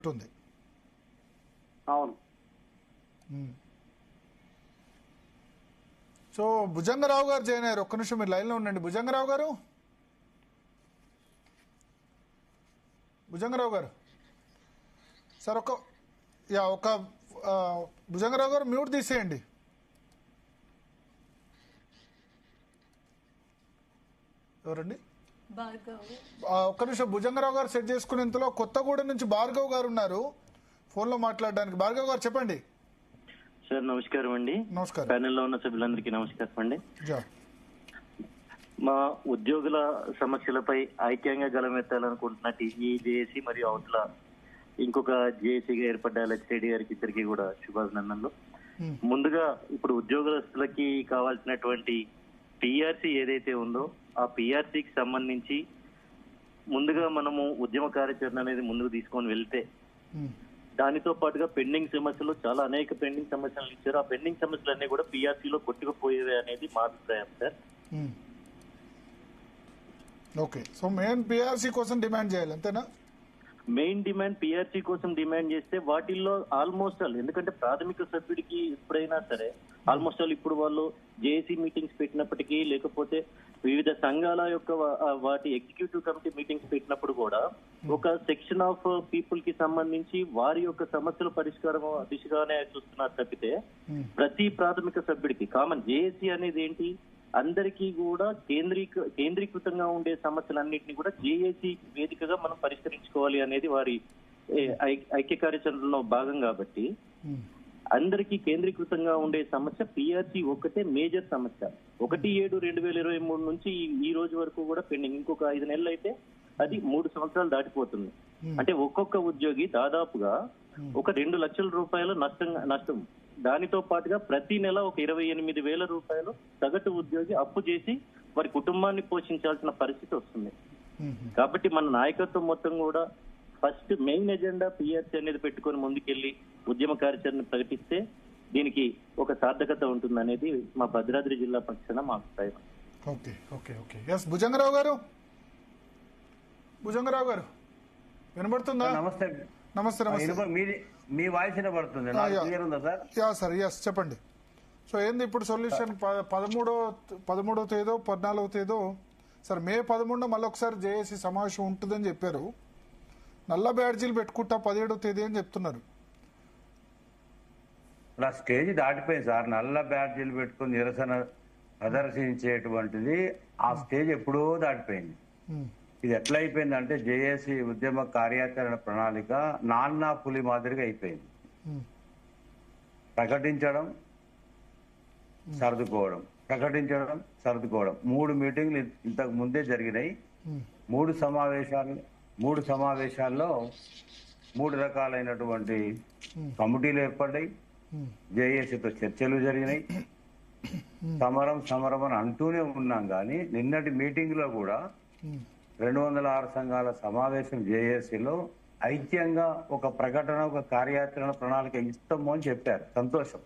ఉంటుంది. అవును. సో భుజంగరావు గారు జాయిన్ అయ్యారు. ఒక్క నిమిషం మీరు లైన్లో ఉండండి. భుజంగరావు గారు సార్ ఒక భుజంగరావు గారు మ్యూట్ తీసేయండి. ఎవరండి? ఒక్క నిమిషం భుజంగరావు గారు సెట్ చేసుకునేంతలో కొత్తగూడెం నుంచి భార్గవ్ గారు ఉన్నారు ఫోన్లో మాట్లాడడానికి. భార్గవ్ గారు చెప్పండి. సార్ నమస్కారం అండి. నమస్కారం. ప్యానెల్లో ఉన్న సభ్యులందరికీ నమస్కారం అండి. మా ఉద్యోగుల సమస్యలపై ఐక్యంగా గలమెత్తాలనుకుంటున్న టీజేఏసీ మరియు అవతల ఇంకొక జేఏసీగా ఏర్పడ్డ లక్ష్రెడ్డి గారికి ఇద్దరికి కూడా శుభాభినందనలు. ముందుగా ఇప్పుడు ఉద్యోగస్తులకి కావాల్సినటువంటి పిఆర్సీ ఏదైతే ఉందో ఆ పిఆర్సీకి సంబంధించి ముందుగా మనము ఉద్యమ కార్యాచరణ అనేది ముందుకు తీసుకొని వెళ్తే దానితో పాటుగా పెండింగ్ సమస్యలు చాలా అనేక పెండింగ్ సమస్యలు ఇచ్చారు. ఆ పెండింగ్ సమస్యలన్నీ కూడా పిఆర్సీలో కొట్టుకుపోయేవి అనేది మా అభిప్రాయం sir. Okay. So main PRC కోసం డిమాండ్ చేయాలి అంతేనా? మెయిన్ డిమాండ్ పిఆర్సీ కోసం డిమాండ్ చేస్తే వాటిల్లో ఆల్మోస్ట్ ఆల్, ఎందుకంటే ప్రాథమిక సభ్యుడికి ఎప్పుడైనా సరే ఆల్మోస్ట్ ఆల్ ఇప్పుడు వాళ్ళు జేఏసీ మీటింగ్స్ పెట్టినప్పటికీ లేకపోతే వివిధ సంఘాల యొక్క వాటి ఎగ్జిక్యూటివ్ కమిటీ మీటింగ్స్ పెట్టినప్పుడు కూడా ఒక సెక్షన్ ఆఫ్ పీపుల్ కి సంబంధించి వారి యొక్క సమస్యల పరిష్కారం దిశగానే చూస్తున్నారు తప్పితే ప్రతి ప్రాథమిక సభ్యుడికి కామన్ జేఏసీ అనేది ఏంటి, అందరికీ కూడా కేంద్రీకృతంగా ఉండే సమస్యలన్నింటినీ కూడా జేఏసీ వేదికగా మనం పరిష్కరించుకోవాలి అనేది వారి ఐక్య కార్యాచరణలో భాగం. కాబట్టి అందరికీ కేంద్రీకృతంగా ఉండే సమస్య పిఆర్సీ ఒక్కటే మేజర్ సమస్య. 1/7/2023 నుంచి ఈ రోజు వరకు కూడా పెండింగ్. ఇంకొక 5 నెలలు అయితే అది 3 సంవత్సరాలు దాటిపోతుంది. అంటే ఒక్కొక్క ఉద్యోగి దాదాపుగా ఒక 2 లక్షల రూపాయల నష్టం. దానితో పాటుగా ప్రతి నెల ఒక 28,000 రూపాయలు సగటు ఉద్యోగి అప్పు చేసి వారి కుటుంబాన్ని పోషించాల్సిన పరిస్థితి వస్తుంది. కాబట్టి మన నాయకత్వం మొత్తం కూడా ఫస్ట్ మెయిన్ ఎజెండా పిఆర్సీ అనేది పెట్టుకొని ముందుకెళ్లి ఉద్యమ కార్యాచరణ ప్రకటిస్తే దీనికి ఒక సార్థకత ఉంటుందనేది మా భద్రాద్రి జిల్లా పక్షాన మా అభిప్రాయం. Okay okay okay. Yes Bhujangarao garu వినబడుతుందా? నమస్తే. నమస్తే. మీ వాయిస్ వినబడుతుంది సార్. ఎస్ చెప్పండి. సో ఏంది ఇప్పుడు సొల్యూషన్? 13వ తేదో 14వ తేదో సార్ మే 13 మళ్ళీ ఒకసారి జేఏసీ సమావేశం ఉంటుందని చెప్పారు. నల్ల బ్యాడ్జీలు పెట్టుకుంటా 17వ తేదీ అని చెప్తున్నారు. అలా స్టేజ్ దాటిపోయింది సార్. నల్ల బ్యాడ్జీలు పెట్టుకుని నిరసన ప్రదర్శించేటువంటిది ఆ స్టేజ్ ఎప్పుడో దాటిపోయింది. ఇది ఎట్లా అయిపోయింది అంటే జేఏసీ ఉద్యమ కార్యాచరణ ప్రణాళిక నాన్నా పులి మాదిరిగా అయిపోయింది. ప్రకటించడం సర్దుకోవడం 3 మీటింగ్లు ఇంతకు ముందే జరిగినాయి. 3 సమావేశాల్లో 3 రకాలైనటువంటి కమిటీలు ఏర్పడ్డాయి. జేఏసీతో చర్చలు జరిగినాయి. సమరం అని అంటూనే ఉన్నాం. కానీ నిన్నటి మీటింగ్ లో కూడా 206 సంఘాల సమావేశం జేఏసీలో ఐక్యంగా ఒక ప్రకటన, ఒక కార్యాచరణ ప్రణాళిక ఇస్తాము అని చెప్పారు. సంతోషం.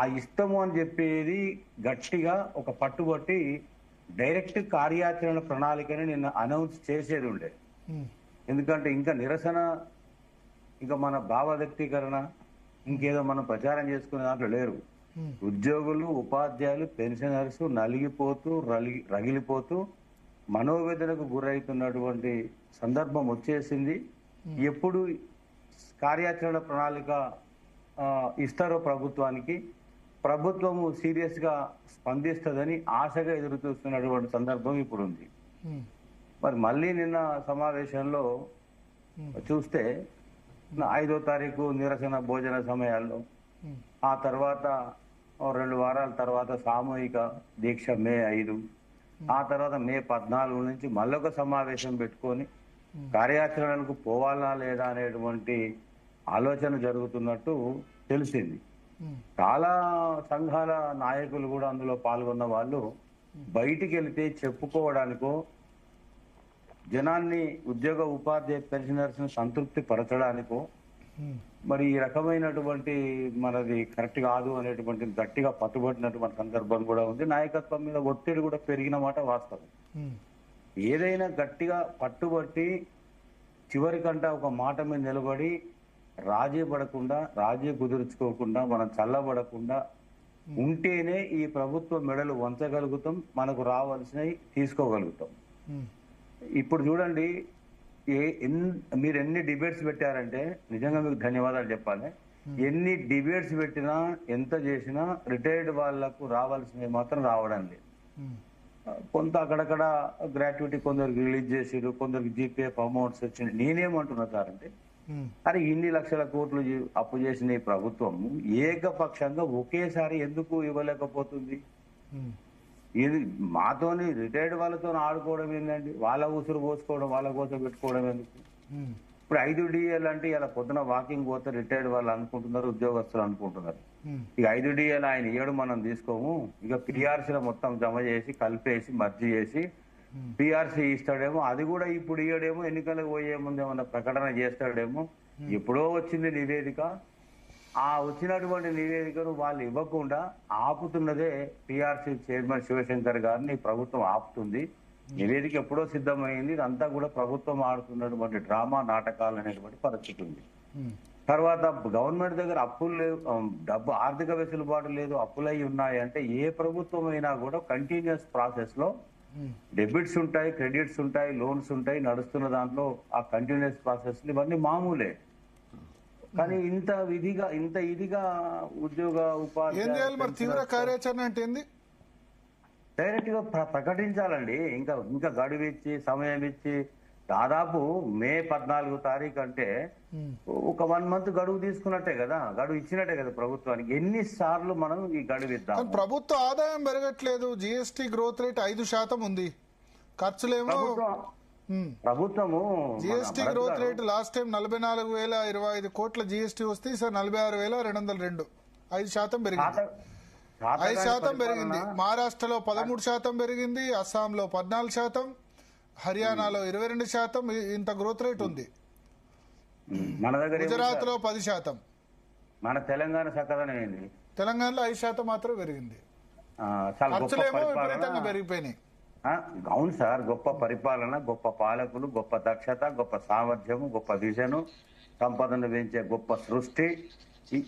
ఆ ఇస్తాము అని చెప్పేది గట్టిగా ఒక పట్టుబట్టి డైరెక్ట్ కార్యాచరణ ప్రణాళికని నిన్న అనౌన్స్ చేసేది ఉండే. ఎందుకంటే ఇంకా నిరసన, ఇంకా మన భావ వ్యక్తీకరణ, ఇంకేదో మనం ప్రచారం చేసుకునే దాంట్లో లేరు. ఉద్యోగులు, ఉపాధ్యాయులు, పెన్షనర్స్ నలిగిపోతూ రగిలిపోతూ మనోవేదనకు గురవుతున్నటువంటి సందర్భం వచ్చేసింది. ఎప్పుడు కార్యాచరణ ప్రణాళిక ఇస్తారో ప్రభుత్వము సీరియస్ గా స్పందిస్తుందని ఆశగా ఎదురు చూస్తున్నటువంటి సందర్భం ఇప్పుడు ఉంది. మరి మళ్ళీ నిన్న సమావేశంలో చూస్తే 5వ తారీఖు నిరసన భోజన సమయాల్లో, ఆ తర్వాత 2 వారాల తర్వాత సామూహిక దీక్ష మే 5, ఆ తర్వాత మే 14 నుంచి మళ్ళొక సమావేశం పెట్టుకొని కార్యాచరణకు పోవాలా లేదా అనేటువంటి ఆలోచన జరుగుతున్నట్టు తెలిసింది. చాలా సంఘాల నాయకులు కూడా అందులో పాల్గొన్న వాళ్ళు బయటికి వెళితే చెప్పుకోవడానికో, జనాన్ని, ఉద్యోగ ఉపాధ్యాయ పెన్షనర్స్ సంతృప్తి పరచడానికో మరి ఈ రకమైనటువంటి మనది కరెక్ట్ కాదు అనేటువంటి గట్టిగా పట్టుబట్టినటువంటి సందర్భం కూడా ఉంది. నాయకత్వం మీద ఒత్తిడి కూడా పెరిగిన మాట వాస్తవం. ఏదైనా గట్టిగా పట్టుబట్టి చివరికంట ఒక మాట మీద నిలబడి రాజీ పడకుండా, రాజీ కుదుర్చుకోకుండా, మనం చల్లబడకుండా ఉంటేనే ఈ ప్రభుత్వ మెడలు వంచగలుగుతాం, మనకు రావాల్సినవి తీసుకోగలుగుతాం. ఇప్పుడు చూడండి, మీరు ఎన్ని డిబేట్స్ పెట్టారంటే నిజంగా మీకు ధన్యవాదాలు చెప్పాలి. ఎన్ని డిబేట్స్ పెట్టినా, ఎంత చేసినా రిటైర్డ్ వాళ్లకు రావాల్సినవి మాత్రం రావడం లేదు. కొంత అక్కడక్కడ గ్రాట్యుటీ కొందరికి రిలీజ్ చేసిరు, కొందరికి జీపీఎఫ్ అమౌంట్స్ వచ్చింది. నేనేమంటున్నా సార్ అంటే, అరే ఇన్ని లక్షల కోట్లు అప్పు చేసిన ఈ ప్రభుత్వం ఏకపక్షంగా ఒకేసారి ఎందుకు ఇవ్వలేకపోతుంది? ఇది మాతోని రిటైర్డ్ వాళ్ళతో ఆడుకోవడం ఏంటండి? వాళ్ళ ఉసురు పోసుకోవడం, వాళ్ళ కోసం పెట్టుకోవడం ఎందుకు? ఇప్పుడు 5 DL అంటే ఇలా పొద్దున వాకింగ్ పోతే రిటైర్డ్ వాళ్ళు అనుకుంటున్నారు, ఉద్యోగస్తులు అనుకుంటున్నారు. ఇక 5 DL ఆయన ఏడు మనం తీసుకోము, ఇక పిఆర్సీలో మొత్తం జమ చేసి కలిపేసి మర్జీ చేసి పిఆర్సీ ఇస్తాడేమో. అది కూడా ఇప్పుడు ఇయ్యడేమో, ఎన్నికలకు పోయే ముందు ఏమన్నా ప్రకటన చేస్తాడేమో. ఎప్పుడో వచ్చింది నివేదిక, ఆ వచ్చినటువంటి నివేదికను వాళ్ళు ఇవ్వకుండా ఆపుతున్నదే పిఆర్సీ చైర్మన్ శివశంకర్ గారిని ప్రభుత్వం ఆపుతుంది. నివేదిక ఎప్పుడో సిద్ధమైంది, ఇదంతా కూడా ప్రభుత్వం ఆడుతున్నటువంటి డ్రామా నాటకాలు అనేటువంటి పరిస్థితి ఉంది. తర్వాత గవర్నమెంట్ దగ్గర అప్పులు లేవు, డబ్బు ఆర్థిక వెసులుబాటు లేదు, అప్పులై ఉన్నాయి అంటే ఏ ప్రభుత్వం అయినా కూడా కంటిన్యూస్ ప్రాసెస్ లో డెబిట్స్ ఉంటాయి, క్రెడిట్స్ ఉంటాయి, లోన్స్ ఉంటాయి, నడుస్తున్న దాంట్లో ఆ కంటిన్యూస్ ప్రాసెస్ ఇవన్నీ మామూలే. కానీ ఇంత ఇదిగా ఉద్యోగ ఉపాధి ఏం చేయాలి మరి? తీవ్ర కార్యాచరణ అంటే ఏంది? డైరెక్ట్ గా ప్రకటించాలండి. ఇంకా గడువు ఇచ్చి, సమయం ఇచ్చి, దాదాపు మే 14 తారీఖు అంటే ఒక 1 మంత్ గడువు తీసుకున్నట్టే కదా, గడువు ఇచ్చినట్టే కదా ప్రభుత్వానికి. ఎన్నిసార్లు మనం ఈ గడువు ఇద్దాం? ప్రభుత్వ ఆదాయం పెరగట్లేదు, జిఎస్టీ గ్రోత్ రేట్ 5% ఉంది, ఖర్చులేమో ప్రభుత్వము GST growth rate last time 44,025 కోట్ల జిఎస్టీ వస్తే సార్ 46,202, 5% పెరిగింది. 5% పెరిగింది. మహారాష్ట్రలో 13% పెరిగింది, అస్సాంలో 14%, హర్యానాలో 22%. ఇంత గ్రోత్ రేట్ ఉంది. మన దగ్గర గుజరాత్ లో 10%. మన తెలంగాణ చక్కదనం ఏంది? తెలంగాణలో 5% మాత్రం పెరిగింది. ఖర్చులేమో విపరీతంగా పెరిగిపోయినాయి. అవును సార్, గొప్ప పరిపాలన, గొప్ప పాలకులు, గొప్ప దక్షత, గొప్ప సామర్థ్యము, గొప్ప విజను, సంపదను పెంచే గొప్ప సృష్టి,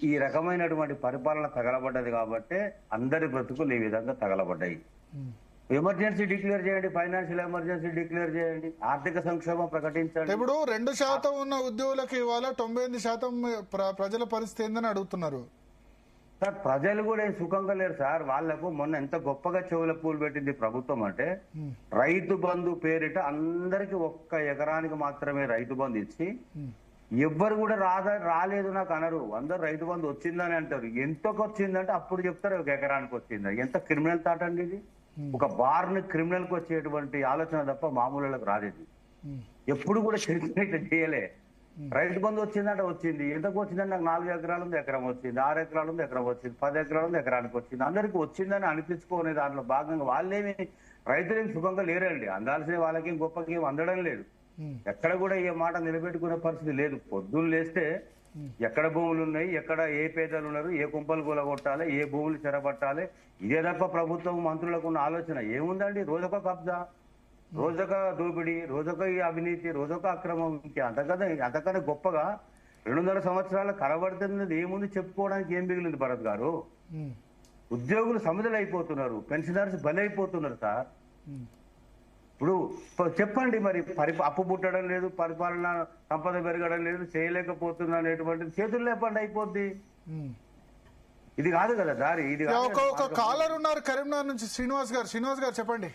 ఈ రకమైనటువంటి పరిపాలన తగలబడ్డది కాబట్టి అందరి బ్రతుకులు ఈ విధంగా తగలబడ్డాయి. ఎమర్జెన్సీ డిక్లేర్ చేయండి, ఫైనాన్షియల్ ఎమర్జెన్సీ డిక్లేర్ చేయండి, ఆర్థిక సంక్షోభం ప్రకటించండి. ఇప్పుడు 2% ఉన్న ఉద్యోగులకు ఇవాళ 99% ప్రజల పరిస్థితి ఏందని అడుగుతున్నారు సార్. ప్రజలు కూడా ఏం సుఖంగా లేరు సార్. వాళ్లకు మొన్న ఎంత గొప్పగా చెవుల పూలు పెట్టింది ప్రభుత్వం అంటే, రైతు బంధు పేరిట అందరికి 1 ఎకరానికి మాత్రమే రైతు బంధు ఇచ్చి, ఎవ్వరు కూడా రాలేదు నాకు అనరు. అందరు రైతు బంధు వచ్చిందని అంటారు. ఎంతకు వచ్చిందంటే అప్పుడు చెప్తారు 1 ఎకరానికి వచ్చిందని. ఎంత క్రిమినల్ థాట్ అండి ఇది. ఒక బార్న్ క్రిమినల్ కి వచ్చేటువంటి ఆలోచన తప్ప మామూలులకు రాలేదు. ఎప్పుడు కూడా ఇట్లా చేయలే. రైతు బంధు వచ్చిందంటే వచ్చింది. ఎంతకు వచ్చిందంటే నాకు 4 ఎకరాలు ఉంది, ఎకరం వచ్చింది, 6 ఎకరాలు ఉంది, ఎకరం వచ్చింది, 10 ఎకరాలు ఉంది, ఎకరానికి వచ్చింది. అందరికి వచ్చిందని అనిపించుకునే దాంట్లో భాగంగా వాళ్ళేమి రైతులేమి సుఖంగా లేరండి. అందాల్సిన వాళ్ళకి గొప్పకి ఏం అందడం లేదు. ఎక్కడ కూడా ఏ మాట నిలబెట్టుకునే పరిస్థితి లేదు. పొద్దున్న లేస్తే ఎక్కడ భూములు ఉన్నాయి, ఎక్కడ ఏ పేదలు ఉన్నారు, ఏ కుంపలు కూలగొట్టాలి, ఏ భూములు చెరబట్టాలి, ఇదే తప్ప ప్రభుత్వం మంత్రులకు ఉన్న ఆలోచన ఏముందండి? రోజొక కబ్జా, రోజొక దోపిడీ, రోజొక అవినీతి, రోజొక అక్రమం. అంతకన్నా గొప్పగా 200 సంవత్సరాల కలబడుతున్నది ఏముంది? చెప్పుకోవడానికి ఏం మిగిలింది భరత్ గారు? ఉద్యోగులు సముద్రులు అయిపోతున్నారు, పెన్షనర్స్ బలైపోతున్నారు సార్. ఇప్పుడు చెప్పండి మరి, అప్పు పుట్టడం లేదు, పరిపాలన సంపద పెరగడం లేదు, చేయలేకపోతున్నా అనేటువంటిది చేతుల్లో లేపండి, అయిపోద్ది. ఇది కాదు కదా దారి. ఇది ఒక కాలర్ ఉన్నారు కరీంనగర్ నుంచి, శ్రీనివాస్ గారు చెప్పండి.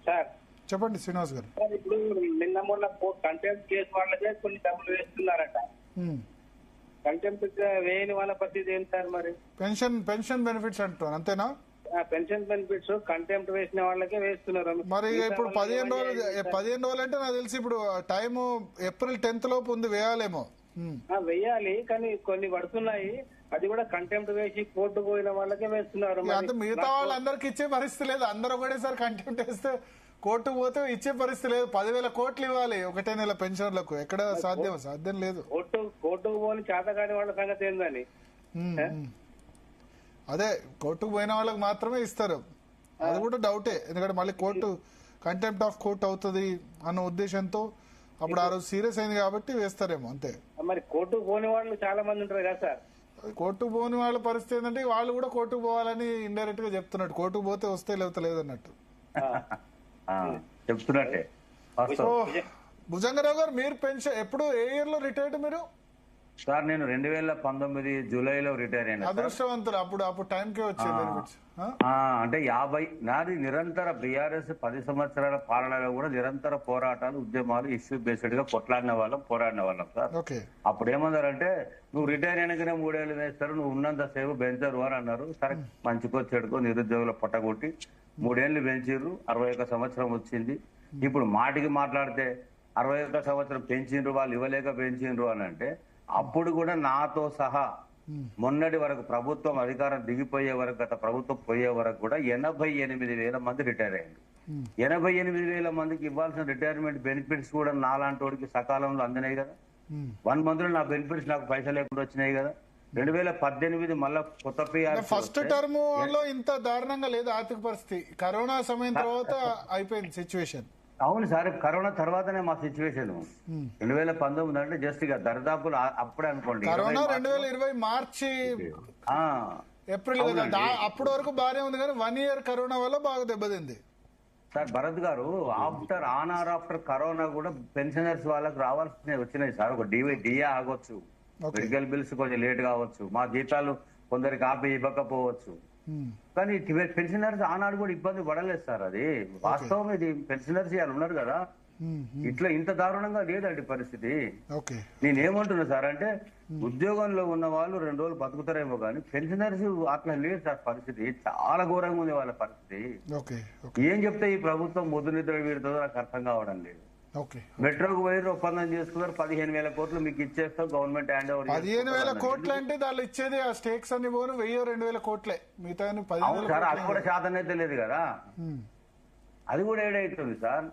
సార్ చెప్పండి శ్రీనివాస్ గారు. ఇప్పుడు నిన్న మొన్న కంటెంప్ట్ కేసు వాళ్ళకే కొన్ని డబ్బులు వేస్తున్నారట. కంటెంప్ట్ వేయని వాళ్ళ పరిస్థితి ఏంటి సార్? మరి పెన్షన్ బెనిఫిట్స్ అంటున్నారు, అంతేనా? పెన్షన్ బెనిఫిట్స్ కంటెంప్ట్ వేసిన వాళ్ళకే వేస్తున్నారు. మరి ఇప్పుడు 15 రోజులు అంటే నాకు తెలిసి ఇప్పుడు టైము ఏప్రిల్ 10th లోపు ఉంది, వేయాలేమో. వేయాలి, కానీ కొన్ని పడుతున్నాయి. అది కూడా కంటెంప్ట్ వేసి కోర్టు పోయిన వాళ్ళకే వేస్తున్నారు. మిగతా వాళ్ళందరికి ఇచ్చే పరిస్థితి లేదు. అందరూ ఒకటేసారి కంటెంప్ట్ వేస్తే కోర్టు పోతే ఇచ్చే పరిస్థితి లేదు. 10,000 కోట్లు ఇవ్వాలి ఒకటే నెల పెన్షన్లకు. ఎక్కడ సాధ్యం లేదు. కోర్టుకు పోని చేతకాని వాళ్ళ సంగతి ఏందని. అదే కోర్టుకు పోయిన వాళ్ళకి మాత్రమే ఇస్తారు. అది కూడా డౌటే, ఎందుకంటే మళ్ళీ కోర్టు కంటెంప్ట్ ఆఫ్ కోర్ట్ అవుతుంది అన్న ఉద్దేశంతో అప్పుడు ఆ రోజు సీరియస్ అయింది కాబట్టి వేస్తారేమో అంతే. మరి కోర్టుకు పోని వాళ్ళు చాలా మంది ఉంటారు కదా సార్. కోర్టుకు పోని వాళ్ళ పరిస్థితి ఏంటంటే వాళ్ళు కూడా కోర్టుకు పోవాలని ఇండైరెక్ట్ గా చెప్తున్నట్టు, కోర్టుకు పోతే వస్తే లేకపోతే లేదన్నట్టు చెప్తున్నట్టే. సో భుజంగరావు గారు, మీరు పెన్షన్ ఎప్పుడు ఏ ఇయర్ లో రిటైర్డ్ మీరు? సార్ నేను 2019 జూలైలో రిటైర్ అయినా. అదృష్టవంతులు, అప్పుడు టైంకే వచ్చేది. అంటే 50 నాది నిరంతర బీఆర్ఎస్ 10 సంవత్సరాల పాలనలో కూడా నిరంతర పోరాటాలు, ఉద్యమాలు, ఇష్యూ బేస్డ్ గా కొట్లాడిన వాళ్ళం, పోరాడిన వాళ్ళం సార్. ఓకే. అప్పుడు ఏమన్నారంటే నువ్వు రిటైర్ అయినాకనే 3 ఏళ్ళు వేస్తారు, నువ్వు ఉన్నంత సేపు పెంచరు అని అన్నారు. సరే మంచికో చెడుకో నిరుద్యోగుల పొట్టగొట్టి 3 ఏళ్ళు పెంచిర్రు, 61 సంవత్సరం వచ్చింది. ఇప్పుడు మాటికి మాట్లాడితే 61 సంవత్సరం పెంచిండ్రు, వాళ్ళు ఇవ్వలేక పెంచిండ్రు అని అంటే, అప్పుడు కూడా నాతో సహా మొన్నటి వరకు ప్రభుత్వం అధికారం దిగిపోయే వరకు, గత ప్రభుత్వం పోయే వరకు కూడా 88,000 మంది రిటైర్ అయ్యారు. 88,000 మందికి ఇవ్వాల్సిన రిటైర్మెంట్ బెనిఫిట్స్ కూడా నాలాంటి వాడికి సకాలంలో అందినాయి కదా. 1 మంత్ లో నా బెనిఫిట్స్ నాకు పైసలు లేకుండా వచ్చినాయి కదా. 2018 మళ్ళా కొత్త ఫస్ట్ టర్మ్ లో ఇంత దారుణంగా లేదు ఆర్థిక పరిస్థితి, కరోనా సమయం తర్వాత అయిపోయింది సిచ్యువేషన్. అవును సార్, కరోనా తర్వాతనే మా సిచ్యువేషన్. 2019 అంటే జస్ట్ ఇక దరిదాపులు అప్పుడే అనుకోండి. కరోనా 2020 మార్చి ఏప్రిల్ కదా, అప్పటి వరకు బాగానే ఉంది కానీ 1 ఇయర్ కరోనా వల్ల బాగా దెబ్బతింది. సార్ భరత్ గారు, ఆఫ్టర్ కరోనా కూడా పెన్షనర్స్ వాళ్ళకి రావాల్సినవి వచ్చినాయి సార్. ఒక డిఏ ఆగొచ్చు, మెడికల్ బిల్స్ కొంచెం లేట్ కావచ్చు, మా జీతాలు కొందరికి ఆపి ఇవ్వకపోవచ్చు, కానీ పెన్షనర్స్ ఆనాడు కూడా ఇబ్బంది పడలేదు సార్. అది వాస్తవం. ఇది పెన్షనర్స్ ఇవాళ ఉన్నారు కదా, ఇట్లా ఇంత దారుణంగా లేదండి పరిస్థితి. నేనేమంటున్నా సార్ అంటే, ఉద్యోగంలో ఉన్న వాళ్ళు 2 రోజులు బతుకుతారేమో కానీ పెన్షనర్స్ అట్లా లేదు సార్ పరిస్థితి. చాలా ఘోరంగా ఉంది వాళ్ళ పరిస్థితి. ఏం చెప్తే ఈ ప్రభుత్వం ముద్దు నిద్ర వీడుతుందో నాకు అర్థం కావడం లేదు. మెట్రోకు పోయి ఒప్పందం చేసుకున్నారు, 15,000 కోట్లు మీకు ఇచ్చేస్తాం, గవర్నమెంట్ హ్యాండ్ ఓవర్. 15,000 కోట్లు అంటే దాళ్ళు ఇచ్చేది ఆ స్టేక్స్ అన్ని పోను 1,000-2,000 కోట్లే, మిగతా సార్ అది కూడా శాతం అయితే లేదు కదా. అది కూడా ఏడైతుంది సార్.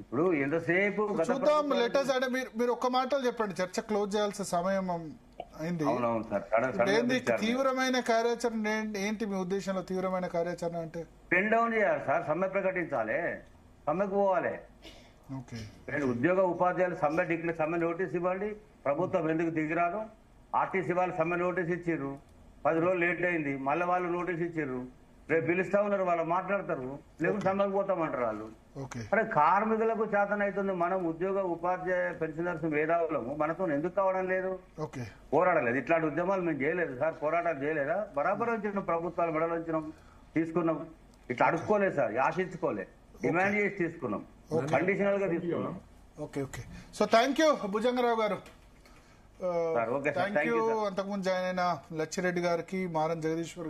ఇప్పుడు ఎంతసేపు చూద్దాం, లెటర్స్ అంటే మీరు ఒక్క మాటలు చెప్పండి, చర్చ క్లోజ్ చేయాల్సిన సమయం అయింది. అవునవును సార్. ఏంది తీవ్రమైన కార్యాచరణ ఏంటి మీ ఉద్దేశంలో? తీవ్రమైన కార్యాచరణ అంటే పెన్ డౌన్ చేయాలి సార్, సమ్మె ప్రకటించాలి, సమ్మెకు పోవాలి. ఉద్యోగ ఉపాధ్యాయులు సమ్మె నోటీస్ ఇవ్వండి. ప్రభుత్వం ఎందుకు దిగిరాదు? ఆర్టీసీ వాళ్ళు సమ్మె నోటీస్ ఇచ్చిర్రు, 10 రోజులు లేట్ అయింది, మళ్ళీ వాళ్ళు నోటీస్ ఇచ్చిర్రు, రేపు పిలుస్తా ఉన్నారు, వాళ్ళు మాట్లాడతారు, లేకుంటే సమ్మెకు పోతామంటారు వాళ్ళు. అంటే కార్మికులకు చేతన అవుతుంది. మనం ఉద్యోగ ఉపాధ్యాయ పెన్షనర్స్ మేధావులము, మనతో ఎందుకు కావడం లేదు? పోరాడలేదు, ఇట్లాంటి ఉద్యమాలు మేము చేయలేదు సార్, పోరాటాలు చేయలేదా? బరాబర్ వచ్చిన ప్రభుత్వాలు మెడలోంచినాం, తీసుకున్నాం, ఇట్లా అడుక్కోలేదు సార్, ఆశించుకోలే, డిమాండ్ చేసి తీసుకున్నాం, కండిషనల్ గా తీసుకున్నాం. సో థ్యాంక్ యూ భుజంగరావు గారు. Thank you. అంతకుముందు జాయిన్ అయిన లచ్చిరెడ్డి గారికి, మారం జగదీశ్వర్ గారు.